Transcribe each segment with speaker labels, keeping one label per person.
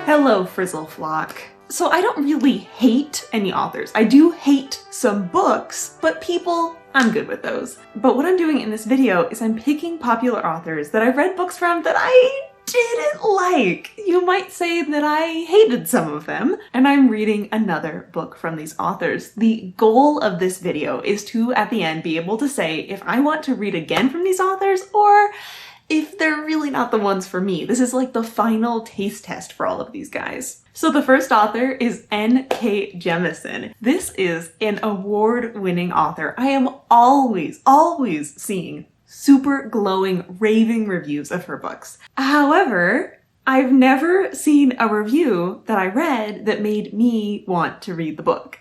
Speaker 1: Hello, Frizzle flock. So I don't really hate any authors. I do hate some books, but people, I'm good with those. But what I'm doing in this video is I'm picking popular authors that I've read books from that I didn't like. You might say that I hated some of them, and I'm reading another book from these authors. The goal of this video is to, at the end, be able to say if I want to read again from these authors or if they're really not the ones for me. This is like the final taste test for all of these guys. So the first author is 𝐂𝐇𝐏𝐄𝐏. This is an award-winning author. I am always seeing super glowing, raving reviews of her books. However, I've never seen a review that I read that made me want to read the book.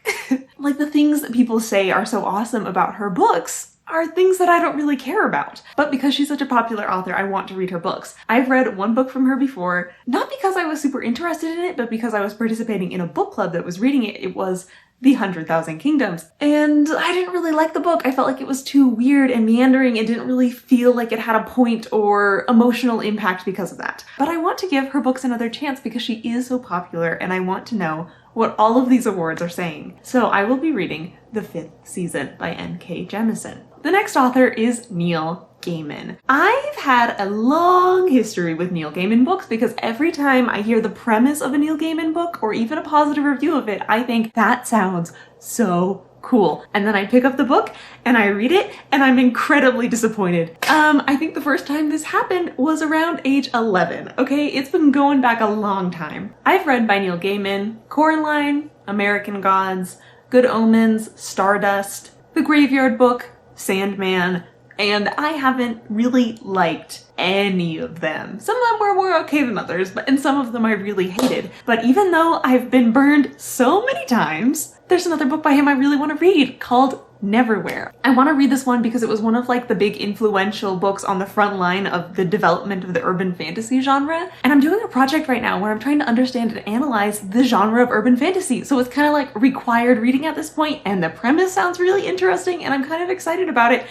Speaker 1: Like, the things that people say are so awesome about her books are things that I don't really care about. But because she's such a popular author, I want to read her books. I've read one book from her before, not because I was super interested in it, but because I was participating in a book club that was reading it. It was The 100,000 Kingdoms. And I didn't really like the book. I felt like it was too weird and meandering. It didn't really feel like it had a point or emotional impact because of that. But I want to give her books another chance because she is so popular and I want to know what all of these awards are saying. So I will be reading The 5th Season by 𝐂𝐇𝐏𝐄𝐏. The next author is Neil Gaiman. I've had a long history with Neil Gaiman books because every time I hear the premise of a Neil Gaiman book or even a positive review of it, I think that sounds so cool. And then I pick up the book and I read it and I'm incredibly disappointed. I think the first time this happened was around age 11, okay? It's been going back a long time. I've read by Neil Gaiman, Coraline, American Gods, Good Omens, Stardust, The Graveyard Book, Sandman, and I haven't really liked any of them. Some of them were more okay than others, and some of them I really hated. But even though I've been burned so many times, there's another book by him I really want to read called Neverwhere. I want to read this one because it was one of like the big influential books on the front line of the development of the urban fantasy genre. And I'm doing a project right now where I'm trying to understand and analyze the genre of urban fantasy. So it's kind of like required reading at this point, and the premise sounds really interesting and I'm kind of excited about it.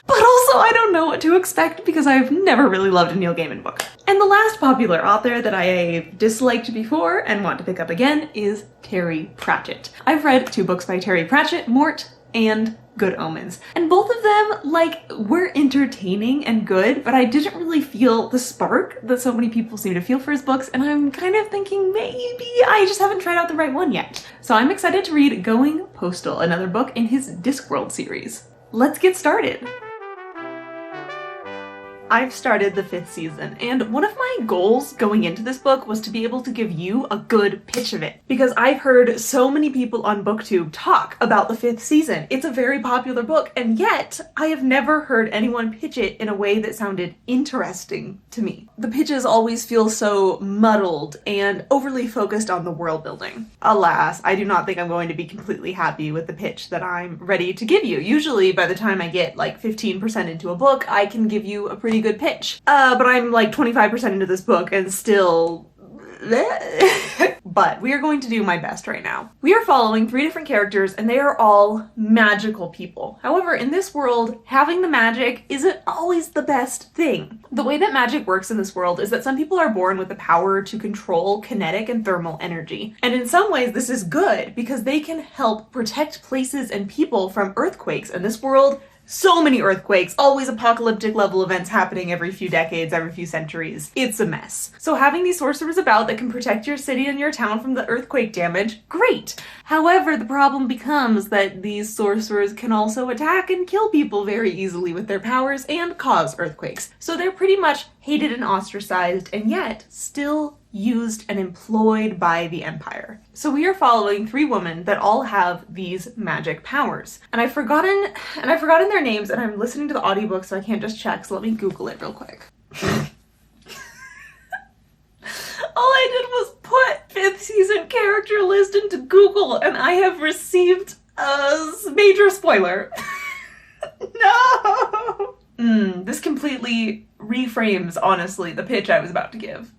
Speaker 1: But also I don't know what to expect because I've never really loved a Neil Gaiman book. And the last popular author that I disliked before and want to pick up again is Terry Pratchett. I've read 2 books by Terry Pratchett, Mort and Good Omens. And both of them, like, were entertaining and good, but I didn't really feel the spark that so many people seem to feel for his books, and I'm kind of thinking maybe I just haven't tried out the right one yet. So I'm excited to read Going Postal, another book in his Discworld series. Let's get started. I've started the 5th season, and one of my goals going into this book was to be able to give you a good pitch of it. Because I've heard so many people on booktube talk about the 5th season. It's a very popular book, and yet I have never heard anyone pitch it in a way that sounded interesting to me. The pitches always feel so muddled and overly focused on the world building. Alas, I do not think I'm going to be completely happy with the pitch that I'm ready to give you. Usually by the time I get like 15% into a book, I can give you a pretty good pitch. But I'm like 25% into this book and still but we are going to do my best right now. We are following 3 different characters and they are all magical people. However, in this world, having the magic isn't always the best thing. The way that magic works in this world is that some people are born with the power to control kinetic and thermal energy. And in some ways this is good because they can help protect places and people from earthquakes. In this world, so many earthquakes, always apocalyptic level events happening every few decades, every few centuries. It's a mess. So having these sorcerers about that can protect your city and your town from the earthquake damage, great. However, the problem becomes that these sorcerers can also attack and kill people very easily with their powers and cause earthquakes. So they're pretty much hated and ostracized, and yet still used and employed by the Empire. So we are following 3 women that all have these magic powers. And I've forgotten their names, and I'm listening to the audiobook so I can't just check, so let me Google it real quick. All I did was put 5th season character list into Google, and I have received a major spoiler. No! This completely reframes, honestly, the pitch I was about to give.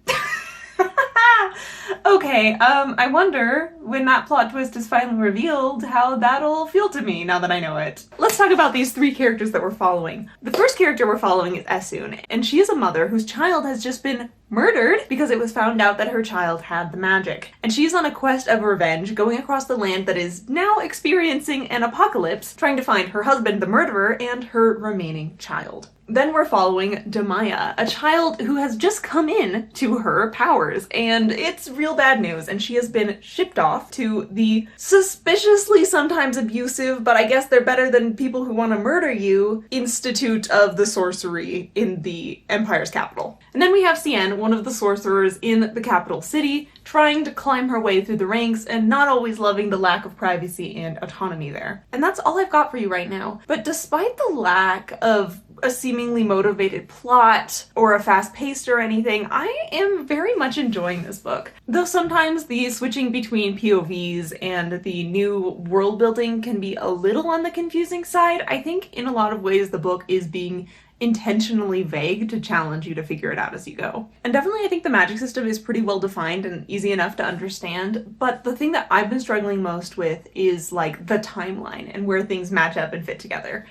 Speaker 1: Okay, I wonder when that plot twist is finally revealed how that'll feel to me now that I know it. Let's talk about these three characters that we're following. The first character we're following is 𝐂𝐿𝐒, and she is a mother whose child has just been murdered because it was found out that her child had the magic. And she's on a quest of revenge, going across the land that is now experiencing an apocalypse, trying to find her husband, the murderer, and her remaining child. Then we're following 𝐷𝐻𝐼𝐿, a child who has just come in to her powers, and it's real bad news, and she has been shipped off to the suspiciously sometimes abusive, but I guess they're better than people who want to murder you, Institute of the Sorcery in the Empire's capital. And then we have 𝐶N, one of the sorcerers in the capital city, trying to climb her way through the ranks and not always loving the lack of privacy and autonomy there. And that's all I've got for you right now. But despite the lack of a seemingly motivated plot or a fast-paced or anything, I am very much enjoying this book. Though sometimes the switching between POVs and the new world building can be a little on the confusing side, I think in a lot of ways the book is being intentionally vague to challenge you to figure it out as you go. And definitely I think the magic system is pretty well defined and easy enough to understand, but the thing that I've been struggling most with is like the timeline and where things match up and fit together.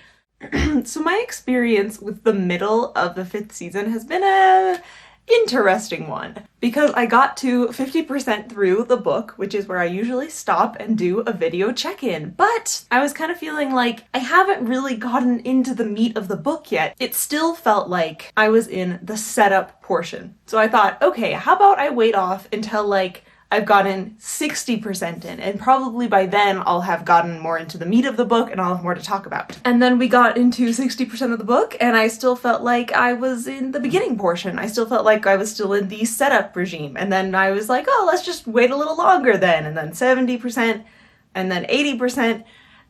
Speaker 1: So my experience with the middle of the 5th season has been a interesting one, because I got to 50% through the book, which is where I usually stop and do a video check-in, but I was kind of feeling like I haven't really gotten into the meat of the book yet. It still felt like I was in the setup portion. So I thought, okay, how about I wait off until like I've gotten 60% in, and probably by then I'll have gotten more into the meat of the book and I'll have more to talk about. And then we got into 60% of the book and I still felt like I was in the beginning portion. I still felt like I was still in the setup regime. And then I was like, oh, let's just wait a little longer then. And then 70%, and then 80%,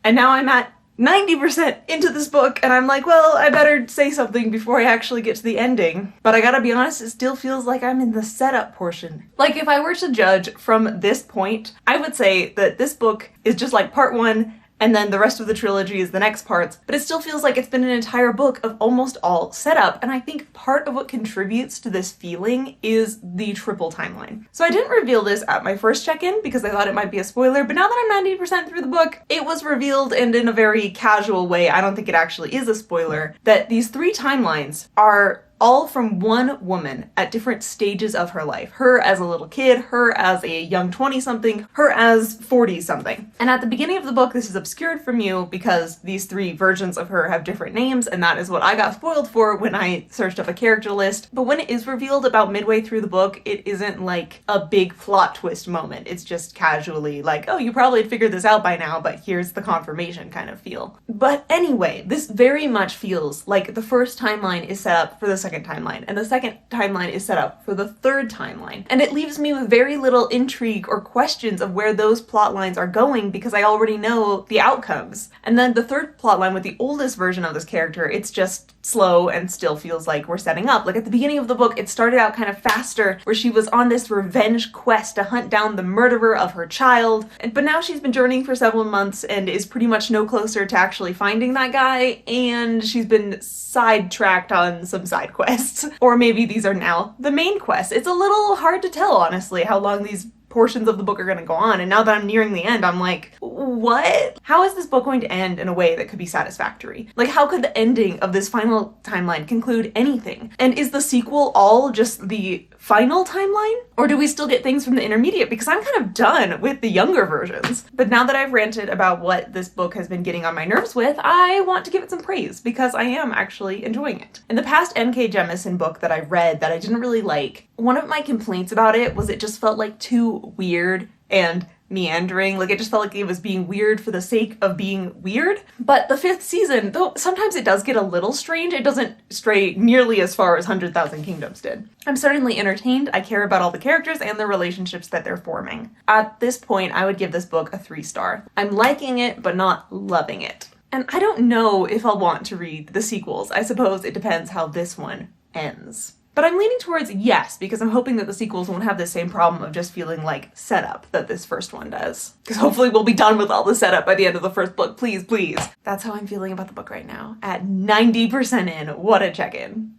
Speaker 1: and now I'm at 90% into this book, and I'm like, well, I better say something before I actually get to the ending. But I gotta be honest, it still feels like I'm in the setup portion. Like, if I were to judge from this point, I would say that this book is just like part 1, and then the rest of the trilogy is the next parts, but it still feels like it's been an entire book of almost all setup, and I think part of what contributes to this feeling is the triple timeline. So I didn't reveal this at my first check-in because I thought it might be a spoiler, but now that I'm 90% through the book, it was revealed, and in a very casual way, I don't think it actually is a spoiler, that these 3 timelines are all from one woman at different stages of her life. Her as a little kid, her as a young 20-something, her as 40-something. And at the beginning of the book, this is obscured from you because these 3 versions of her have different names, and that is what I got spoiled for when I searched up a character list. But when it is revealed about midway through the book, it isn't like a big plot twist moment. It's just casually like, oh, you probably figured this out by now, but here's the confirmation kind of feel. But anyway, this very much feels like the first timeline is set up for the second timeline, and the second timeline is set up for the third timeline. And it leaves me with very little intrigue or questions of where those plot lines are going because I already know the outcomes. And then the third plot line with the oldest version of this character, it's just slow and still feels like we're setting up. Like at the beginning of the book, it started out kind of faster where she was on this revenge quest to hunt down the murderer of her child, but now she's been journeying for several months and is pretty much no closer to actually finding that guy, and she's been sidetracked on some side quests. Or maybe these are now the main quests. It's a little hard to tell, honestly, how long these portions of the book are going to go on, and now that I'm nearing the end, I'm like, what? How is this book going to end in a way that could be satisfactory? Like, how could the ending of this final timeline conclude anything? And is the sequel all just the final timeline? Or do we still get things from the intermediate? Because I'm kind of done with the younger versions. But now that I've ranted about what this book has been getting on my nerves with, I want to give it some praise because I am actually enjoying it. In the past N.K. Jemisin book that I read that I didn't really like, one of my complaints about it was it just felt like too weird and meandering. Like, it just felt like it was being weird for the sake of being weird. But the 5th season, though sometimes it does get a little strange, it doesn't stray nearly as far as 100,000 Kingdoms did. I'm certainly entertained. I care about all the characters and the relationships that they're forming. At this point, I would give this book a 3-star. I'm liking it, but not loving it. And I don't know if I'll want to read the sequels. I suppose it depends how this one ends. But I'm leaning towards yes, because I'm hoping that the sequels won't have the same problem of just feeling like setup that this first one does. Because hopefully we'll be done with all the setup by the end of the first book, please, please. That's how I'm feeling about the book right now. At 90% in, what a check-in.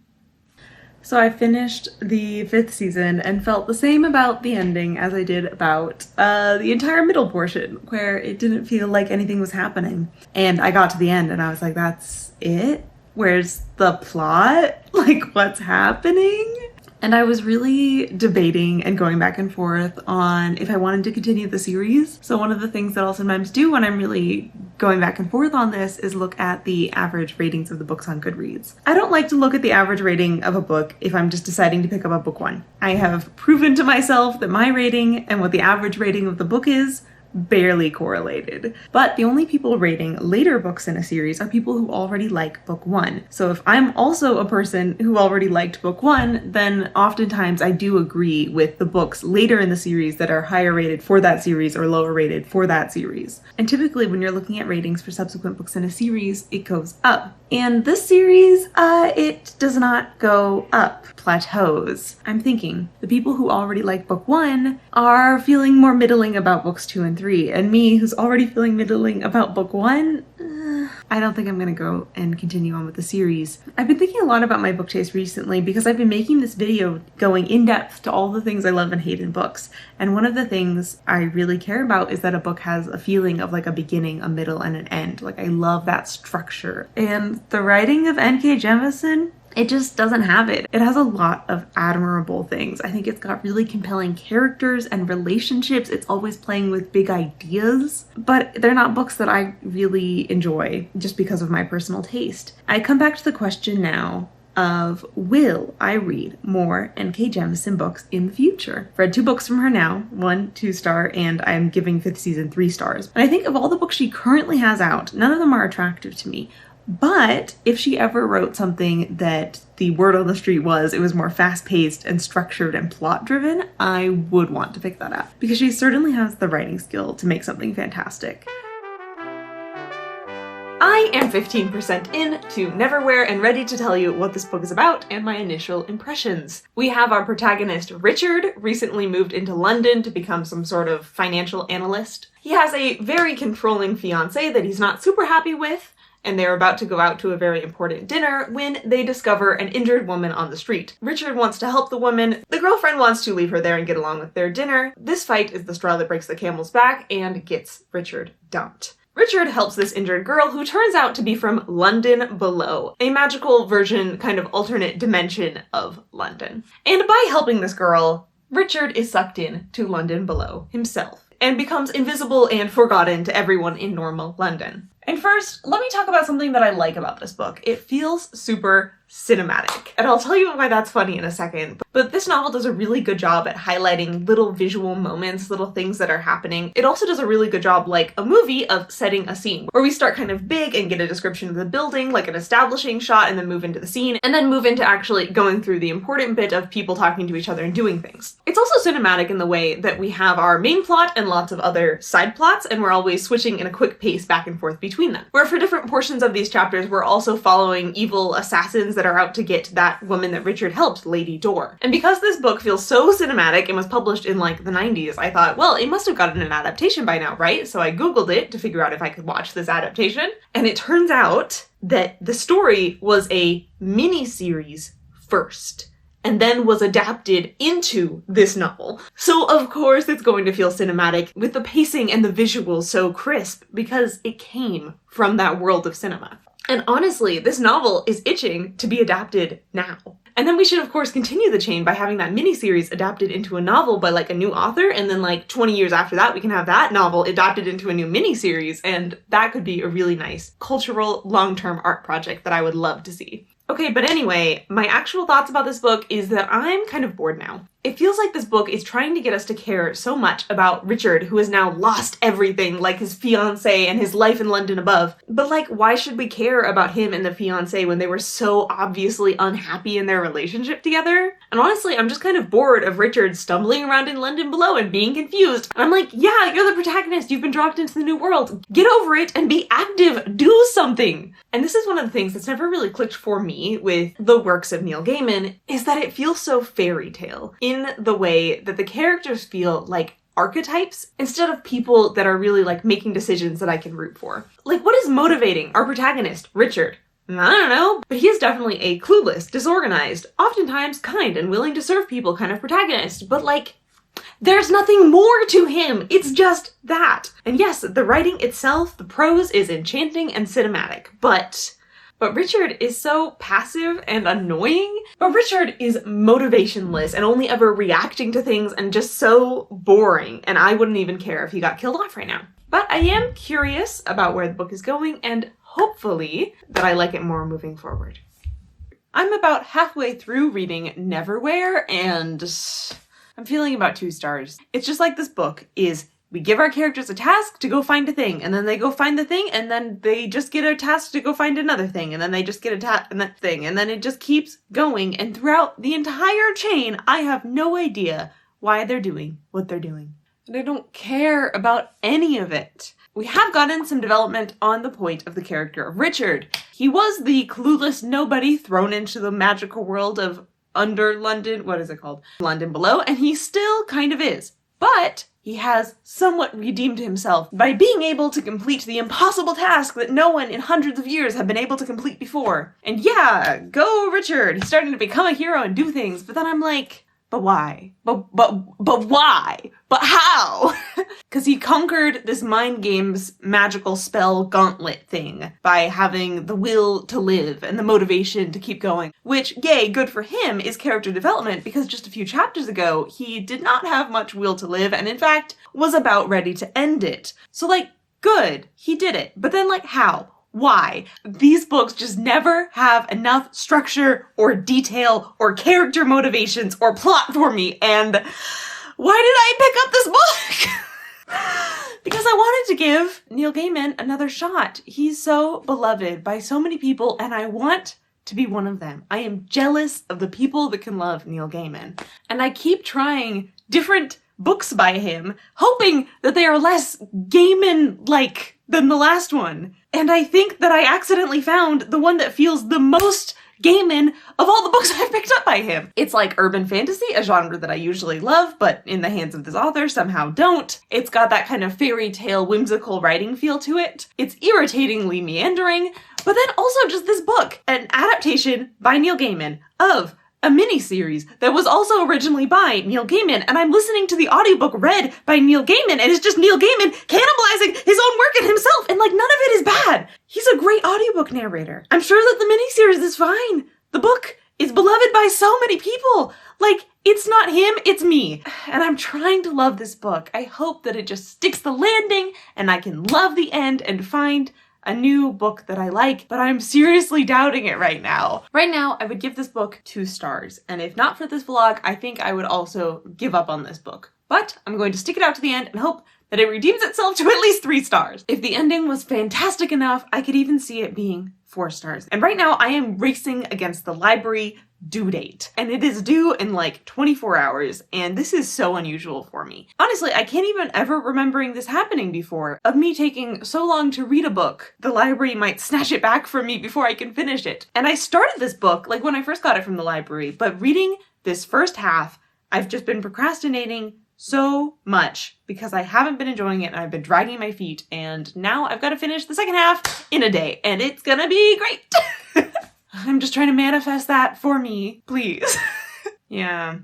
Speaker 1: So I finished the 5th season and felt the same about the ending as I did about the entire middle portion, where it didn't feel like anything was happening. And I got to the end and I was like, that's it? Where's the plot? Like, what's happening? And I was really debating and going back and forth on if I wanted to continue the series. So one of the things that I'll sometimes do when I'm really going back and forth on this is look at the average ratings of the books on Goodreads. I don't like to look at the average rating of a book if I'm just deciding to pick up a book one. I have proven to myself that my rating and what the average rating of the book is barely correlated. But the only people rating later books in a series are people who already like book one. So if I'm also a person who already liked book one, then oftentimes I do agree with the books later in the series that are higher rated for that series or lower rated for that series. And typically when you're looking at ratings for subsequent books in a series, it goes up. And this series, it does not go up, plateaus. I'm thinking the people who already like book one are feeling more middling about books 2 and 3, and me, who's already feeling middling about book one, I don't think I'm gonna go and continue on with the series. I've been thinking a lot about my book taste recently because I've been making this video going in depth to all the things I love and hate in books. And one of the things I really care about is that a book has a feeling of like a beginning, a middle, and an end. Like I love that structure. And the writing of N.K. Jemisin, it just doesn't have it. It has a lot of admirable things. I think it's got really compelling characters and relationships. It's always playing with big ideas, but they're not books that I really enjoy just because of my personal taste. I come back to the question now of, will I read more N.K. Jemisin books in the future? I've read 2 books from her now, 1 2-star, and I'm giving 5th season 3 stars. And I think of all the books she currently has out, none of them are attractive to me. But if she ever wrote something that the word on the street was it was more fast-paced and structured and plot-driven, I would want to pick that up because she certainly has the writing skill to make something fantastic. I am 15% in to Neverwhere and ready to tell you what this book is about and my initial impressions. We have our protagonist Richard, recently moved into London to become some sort of financial analyst. He has a very controlling fiancée that he's not super happy with, and they're about to go out to a very important dinner when they discover an injured woman on the street. Richard wants to help the woman. The girlfriend wants to leave her there and get along with their dinner. This fight is the straw that breaks the camel's back and gets Richard dumped. Richard helps this injured girl who turns out to be from London Below, a magical version, kind of alternate dimension of London. And by helping this girl, Richard is sucked in to London Below himself and becomes invisible and forgotten to everyone in normal London. And first, let me talk about something that I like about this book. It feels super cinematic. And I'll tell you why that's funny in a second. But this novel does a really good job at highlighting little visual moments, little things that are happening. It also does a really good job, like a movie, of setting a scene, where we start kind of big and get a description of the building, like an establishing shot, and then move into the scene, and then move into actually going through the important bit of people talking to each other and doing things. It's also cinematic in the way that we have our main plot and lots of other side plots, and we're always switching in a quick pace back and forth between them. Where for different portions of these chapters, we're also following evil assassins that are out to get that woman that Richard helped, Lady Door. And because this book feels so cinematic and was published in like the 90s, I thought, well, it must have gotten an adaptation by now, right? So I Googled it to figure out if I could watch this adaptation. And it turns out that the story was a mini-series first, and then was adapted into this novel. So of course it's going to feel cinematic with the pacing and the visuals so crisp because it came from that world of cinema. And honestly, this novel is itching to be adapted now. And then we should of course continue the chain by having that miniseries adapted into a novel by like a new author, and then like 20 years after that we can have that novel adapted into a new miniseries, and that could be a really nice cultural long-term art project that I would love to see. Okay, but anyway, my actual thoughts about this book is that I'm kind of bored now. It feels like this book is trying to get us to care so much about Richard, who has now lost everything, like his fiancée and his life in London above. But like, why should we care about him and the fiancée when they were so obviously unhappy in their relationship together? And honestly, I'm just kind of bored of Richard stumbling around in London Below and being confused. And I'm like, yeah, you're the protagonist. You've been dropped into the new world. Get over it and be active. Do something. And this is one of the things that's never really clicked for me with the works of Neil Gaiman, is that it feels so fairy tale in the way that the characters feel like archetypes instead of people that are really like making decisions that I can root for. Like, what is motivating our protagonist, Richard? I don't know, but he is definitely a clueless, disorganized, oftentimes kind and willing to serve people kind of protagonist, but like, there's nothing more to him. It's just that. And yes, the writing itself, the prose is enchanting and cinematic, but Richard is so passive and annoying. But Richard is motivationless and only ever reacting to things and just so boring, and I wouldn't even care if he got killed off right now. But I am curious about where the book is going, and hopefully that I like it more moving forward. I'm about halfway through reading Neverwhere, and I'm feeling about 2 stars. It's just like this book is, we give our characters a task to go find a thing, and then they go find the thing, and then they just get a task to go find another thing, and then they just get a task and that thing, and then it just keeps going, and throughout the entire chain, I have no idea why they're doing what they're doing. And I don't care about any of it. We have gotten some development on the point of the character of Richard. He was the clueless nobody thrown into the magical world of under London, what is it called? London Below, and he still kind of is. But he has somewhat redeemed himself by being able to complete the impossible task that no one in hundreds of years have been able to complete before. And yeah, go Richard! He's starting to become a hero and do things, but then I'm like, but why? But why? But how? Because he conquered this mind game's magical spell gauntlet thing by having the will to live and the motivation to keep going. Which, yay, good for him, is character development, because just a few chapters ago, he did not have much will to live and in fact was about ready to end it. So like, good, he did it. But then like, how? Why? These books just never have enough structure or detail or character motivations or plot for me, and why did I pick up this book? Because I wanted to give Neil Gaiman another shot. He's so beloved by so many people, and I want to be one of them. I am jealous of the people that can love Neil Gaiman, and I keep trying different books by him, hoping that they are less Gaiman-like than the last one. And I think that I accidentally found the one that feels the most Gaiman of all the books I've picked up by him. It's like urban fantasy, a genre that I usually love, but in the hands of this author somehow don't. It's got that kind of fairy tale whimsical writing feel to it. It's irritatingly meandering, but then also just this book, an adaptation by Neil Gaiman of a miniseries that was also originally by Neil Gaiman, and I'm listening to the audiobook read by Neil Gaiman, and it's just Neil Gaiman cannibalizing his own work and himself, and like none of it is bad. He's a great audiobook narrator. I'm sure that the miniseries is fine. The book is beloved by so many people. Like, it's not him, it's me. And I'm trying to love this book. I hope that it just sticks the landing, and I can love the end and find a new book that I like, but I'm seriously doubting it right now. Right now, I would give this book 2 stars, and if not for this vlog, I think I would also give up on this book. But I'm going to stick it out to the end and hope that it redeems itself to at least 3 stars. If the ending was fantastic enough, I could even see it being 4 stars. And right now, I am racing against the library due date, and it is due in like 24 hours, and this is so unusual for me. Honestly, I can't even ever remembering this happening before, of me taking so long to read a book. The library might snatch it back from me before I can finish it. And I started this book like when I first got it from the library, but reading this first half, I've just been procrastinating so much because I haven't been enjoying it and I've been dragging my feet, and now I've got to finish the second half in a day, and it's gonna be great. I'm just trying to manifest that for me, please. Yeah.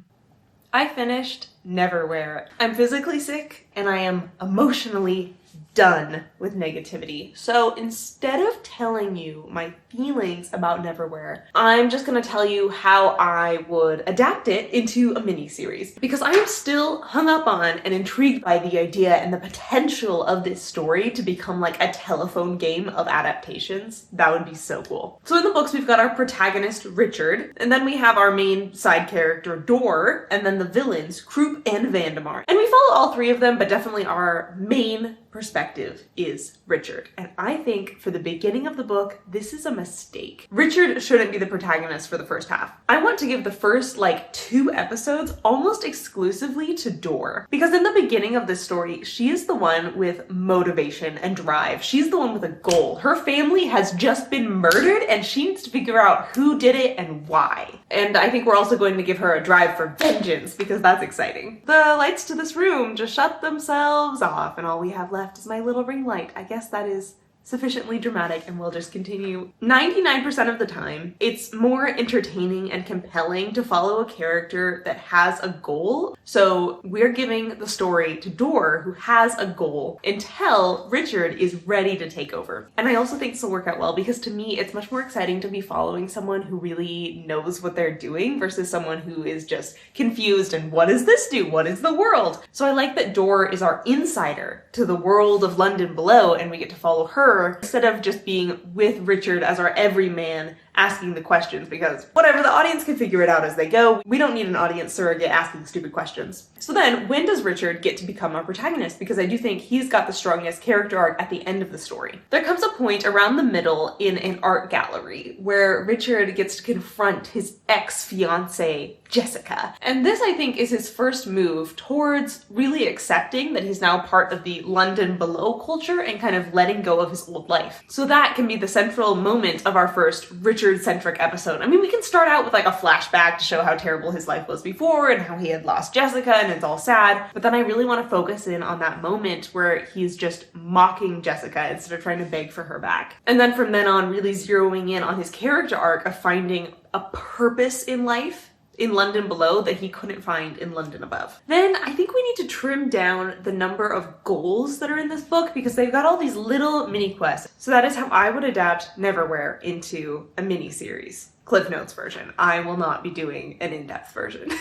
Speaker 1: I finished Neverwhere. I'm physically sick and I am emotionally done with negativity. So instead of telling you my feelings about Neverwhere, I'm just gonna tell you how I would adapt it into a mini-series. Because I am still hung up on and intrigued by the idea and the potential of this story to become like a telephone game of adaptations. That would be so cool. So in the books, we've got our protagonist, Richard, and then we have our main side character, Dor, and then the villains, Croup and Vandemar. And we follow all 3 of them, but definitely our main perspective is Richard. And I think for the beginning of the book, this is a mistake. Richard shouldn't be the protagonist for the first half. I want to give the first like 2 episodes almost exclusively to Dor. Because in the beginning of this story, she is the one with motivation and drive. She's the one with a goal. Her family has just been murdered and she needs to figure out who did it and why. And I think we're also going to give her a drive for vengeance because that's exciting. The lights to this room just shut themselves off and all we have left is my little ring light. I guess that is sufficiently dramatic and we'll just continue. 99% of the time, it's more entertaining and compelling to follow a character that has a goal. So we're giving the story to Dor, who has a goal, until Richard is ready to take over. And I also think this will work out well because to me, it's much more exciting to be following someone who really knows what they're doing versus someone who is just confused and what does this do? What is the world? So I like that Dor is our insider to the world of London below and we get to follow her instead of just being with Richard as our everyman asking the questions, because whatever, the audience can figure it out as they go. We don't need an audience surrogate asking stupid questions. So then, when does Richard get to become our protagonist? Because I do think he's got the strongest character arc at the end of the story. There comes a point around the middle in an art gallery where Richard gets to confront his ex-fiancée, Jessica. And this, I think, is his first move towards really accepting that he's now part of the London below culture and kind of letting go of his old life. So that can be the central moment of our first Richard-centric episode. I mean, we can start out with like a flashback to show how terrible his life was before and how he had lost Jessica and it's all sad. But then I really want to focus in on that moment where he's just mocking Jessica instead of trying to beg for her back. And then from then on, really zeroing in on his character arc of finding a purpose in life in London below that he couldn't find in London above. Then I think we need to trim down the number of goals that are in this book because they've got all these little mini quests. So that is how I would adapt Neverwhere into a mini series. Cliff Notes version. I will not be doing an in-depth version.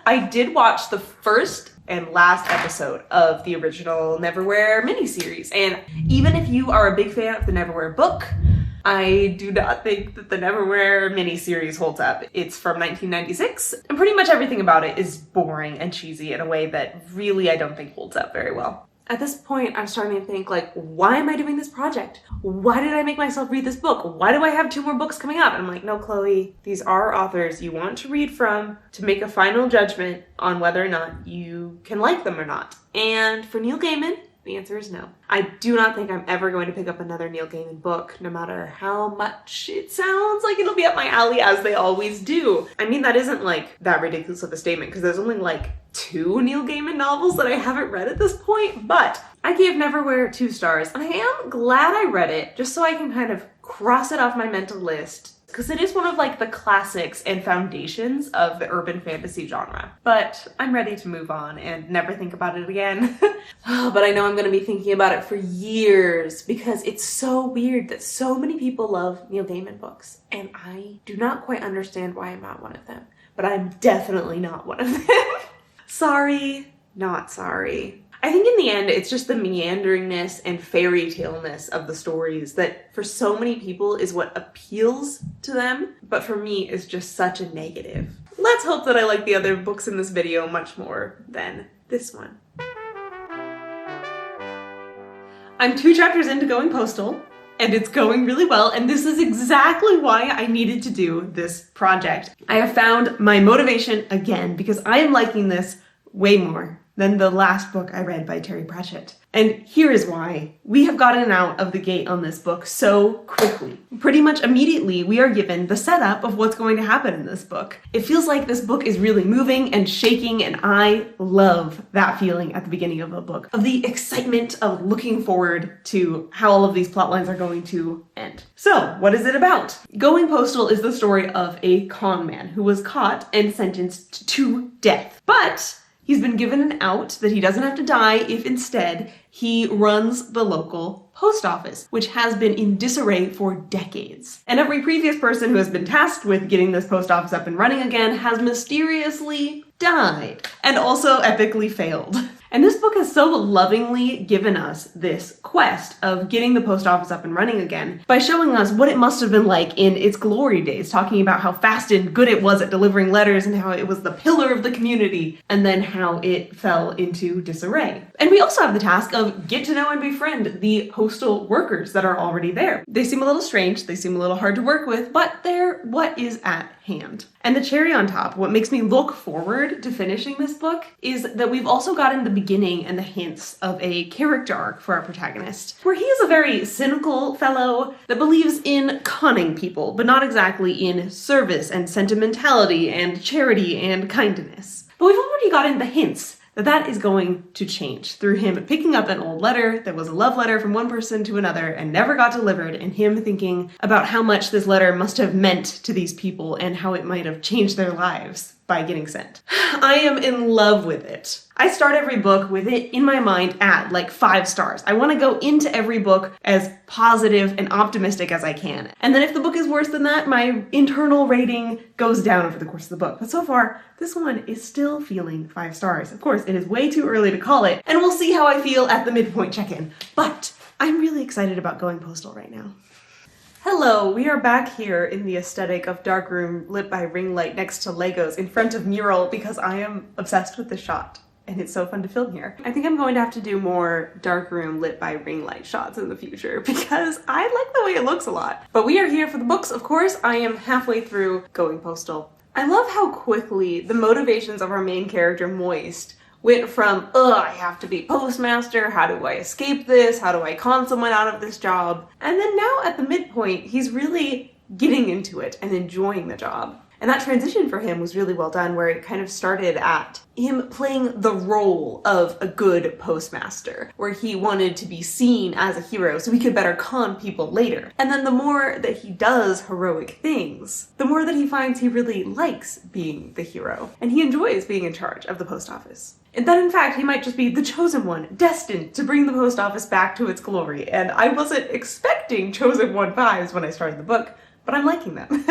Speaker 1: I did watch the first and last episode of the original Neverwhere miniseries, and even if you are a big fan of the Neverwhere book, I do not think that the Neverwhere miniseries holds up. It's from 1996, and pretty much everything about it is boring and cheesy in a way that really I don't think holds up very well. At this point, I'm starting to think, like, why am I doing this project? Why did I make myself read this book? Why do I have 2 more books coming up? And I'm like, no, Chloe, these are authors you want to read from to make a final judgment on whether or not you can like them or not. And for Neil Gaiman, the answer is no. I do not think I'm ever going to pick up another Neil Gaiman book, no matter how much it sounds like it'll be up my alley, as they always do. I mean, that isn't like that ridiculous of a statement, because there's only like 2 Neil Gaiman novels that I haven't read at this point, but I gave Neverwhere 2 stars, and I am glad I read it, just so I can kind of cross it off my mental list, because it is one of like the classics and foundations of the urban fantasy genre. But I'm ready to move on and never think about it again. But I know I'm going to be thinking about it for years because it's so weird that so many people love Neil Gaiman books, and I do not quite understand why I'm not one of them. But I'm definitely not one of them. Sorry, not sorry. I think in the end, it's just the meanderingness and fairy tale-ness of the stories that for so many people is what appeals to them, but for me is just such a negative. Let's hope that I like the other books in this video much more than this one. I'm 2 chapters into Going Postal, and it's going really well, and this is exactly why I needed to do this project. I have found my motivation again because I am liking this way more than the last book I read by Terry Pratchett. And here is why. We have gotten out of the gate on this book so quickly. Pretty much immediately, we are given the setup of what's going to happen in this book. It feels like this book is really moving and shaking, and I love that feeling at the beginning of a book, of the excitement of looking forward to how all of these plot lines are going to end. So, what is it about? Going Postal is the story of a con man who was caught and sentenced to death. But he's been given an out that he doesn't have to die if instead he runs the local post office, which has been in disarray for decades. And every previous person who has been tasked with getting this post office up and running again has mysteriously died and also epically failed. And this book has so lovingly given us this quest of getting the post office up and running again by showing us what it must have been like in its glory days, talking about how fast and good it was at delivering letters and how it was the pillar of the community, and then how it fell into disarray. And we also have the task of get to know and befriend the postal workers that are already there. They seem a little strange, they seem a little hard to work with, but they're what is at hand. And the cherry on top, what makes me look forward to finishing this book, is that we've also gotten the beginning and the hints of a character arc for our protagonist, where he is a very cynical fellow that believes in conning people, but not exactly in service and sentimentality and charity and kindness. But we've already gotten the hints that is going to change through him picking up an old letter that was a love letter from one person to another and never got delivered, and him thinking about how much this letter must have meant to these people and how it might have changed their lives by getting sent. I am in love with it. I start every book with it in my mind at like 5 stars. I want to go into every book as positive and optimistic as I can. And then if the book is worse than that, my internal rating goes down over the course of the book. But so far, this one is still feeling 5 stars. Of course, it is way too early to call it, and we'll see how I feel at the midpoint check-in. But I'm really excited about going Postal right now. Hello, we are back here in the aesthetic of dark room lit by ring light next to Legos in front of mural because I am obsessed with this shot and it's so fun to film here. I think I'm going to have to do more dark room lit by ring light shots in the future because I like the way it looks a lot. But we are here for the books, of course. I am halfway through going Postal. I love how quickly the motivations of our main character, Moist, went from, ugh, I have to be postmaster, how do I escape this, how do I con someone out of this job? And then now at the midpoint, he's really getting into it and enjoying the job. And that transition for him was really well done, where it kind of started at him playing the role of a good postmaster, where he wanted to be seen as a hero so he could better con people later. And then the more that he does heroic things, the more that he finds he really likes being the hero. And he enjoys being in charge of the post office. And that in fact, he might just be the chosen one, destined to bring the post office back to its glory. And I wasn't expecting chosen one vibes when I started the book, but I'm liking them.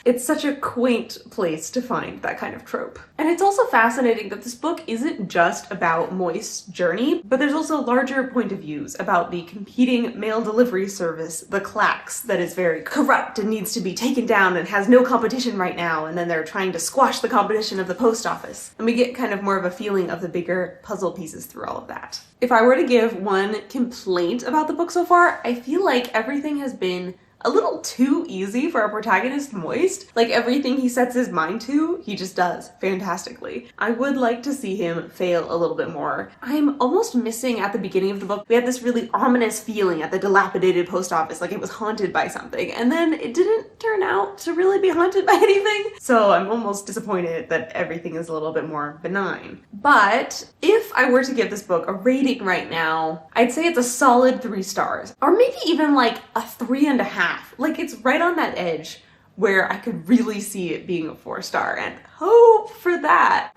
Speaker 1: It's such a quaint place to find that kind of trope. And it's also fascinating that this book isn't just about Moist's journey, but there's also larger point of views about the competing mail delivery service, the 𝐂𝐀𝐏𝐄𝐏, that is very corrupt and needs to be taken down and has no competition right now, and then they're trying to squash the competition of the post office. And we get kind of more of a feeling of the bigger puzzle pieces through all of that. If I were to give one complaint about the book so far, I feel like everything has been a little too easy for our protagonist, Moist. Like everything he sets his mind to, he just does fantastically. I would like to see him fail a little bit more. I'm almost missing at the beginning of the book, we had this really ominous feeling at the dilapidated post office, like it was haunted by something, and then it didn't turn out to really be haunted by anything. So I'm almost disappointed that everything is a little bit more benign. But if I were to give this book a rating right now, I'd say it's a solid 3 stars, or maybe even like a 3.5. Like it's right on that edge where I could really see it being a 4-star, and hope for that.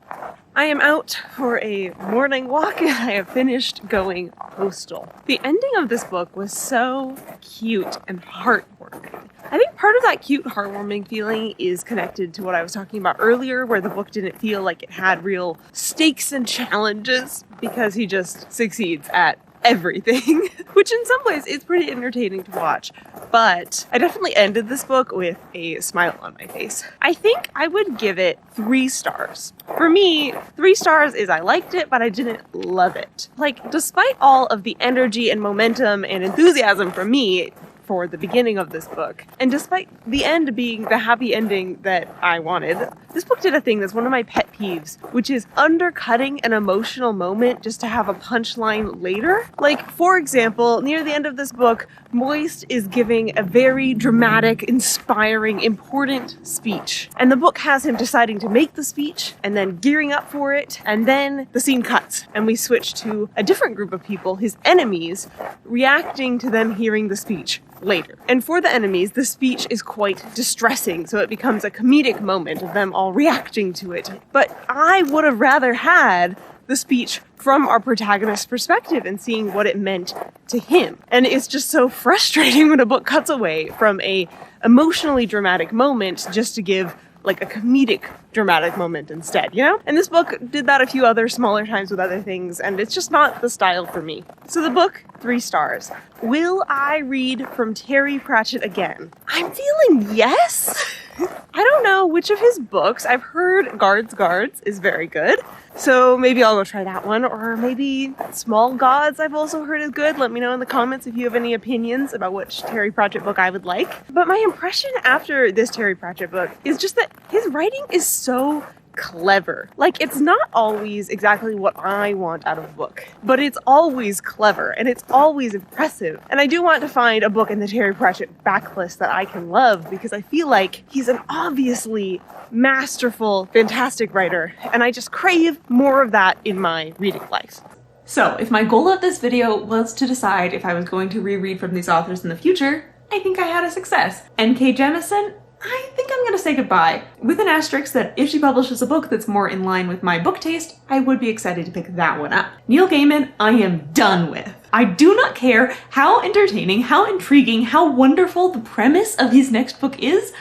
Speaker 1: I am out for a morning walk and I have finished going Postal. The ending of this book was so cute and heartwarming. I think part of that cute, heartwarming feeling is connected to what I was talking about earlier, where the book didn't feel like it had real stakes and challenges because he just succeeds at everything, which in some ways is pretty entertaining to watch. But I definitely ended this book with a smile on my face. I think I would give it 3 stars. For me, 3 stars is I liked it, but I didn't love it. Like, despite all of the energy and momentum and enthusiasm from me for the beginning of this book, and despite the end being the happy ending that I wanted, this book did a thing that's one of my pet peeves, which is undercutting an emotional moment just to have a punchline later. Like, for example, near the end of this book, Moist is giving a very dramatic, inspiring, important speech. And the book has him deciding to make the speech and then gearing up for it, and then the scene cuts and we switch to a different group of people, his enemies, reacting to them hearing the speech later. And for the enemies, the speech is quite distressing, so it becomes a comedic moment of them all reacting to it. But I would have rather had the speech from our protagonist's perspective and seeing what it meant to him. And it's just so frustrating when a book cuts away from a emotionally dramatic moment just to give like a comedic dramatic moment instead, you know? And this book did that a few other smaller times with other things, and it's just not the style for me. So the book, 3 stars. Will I read from Terry Pratchett again? I'm feeling yes. I don't know which of his books. I've heard Guards is very good, so maybe I'll go try that one, or maybe Small Gods I've also heard is good. Let me know in the comments if you have any opinions about which Terry Pratchett book I would like. But my impression after this Terry Pratchett book is just that his writing is so
Speaker 2: clever. Like, it's not always exactly what I want out of a book, but it's always clever and it's always impressive. And I do want to find a book in the Terry Pratchett backlist that I can love, because I feel like he's an obviously masterful, fantastic writer, and I just crave more of that in my reading life.
Speaker 1: So if my goal of this video was to decide if I was going to reread from these authors in the future, I think I had a success. N.K. Jemisin, I think I'm gonna say goodbye, with an asterisk that if she publishes a book that's more in line with my book taste, I would be excited to pick that one up. Neil Gaiman, I am done with. I do not care how entertaining, how intriguing, how wonderful the premise of his next book is.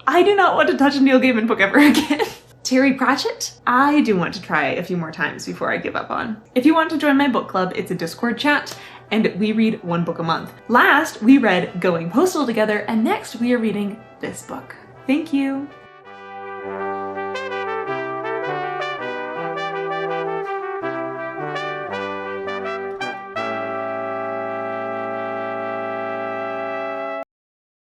Speaker 1: I do not want to touch a Neil Gaiman book ever again. Terry Pratchett, I do want to try a few more times before I give up on. If you want to join my book club, it's a Discord chat, and we read one book a month. Last, we read Going Postal together, and next we are reading this book. Thank you.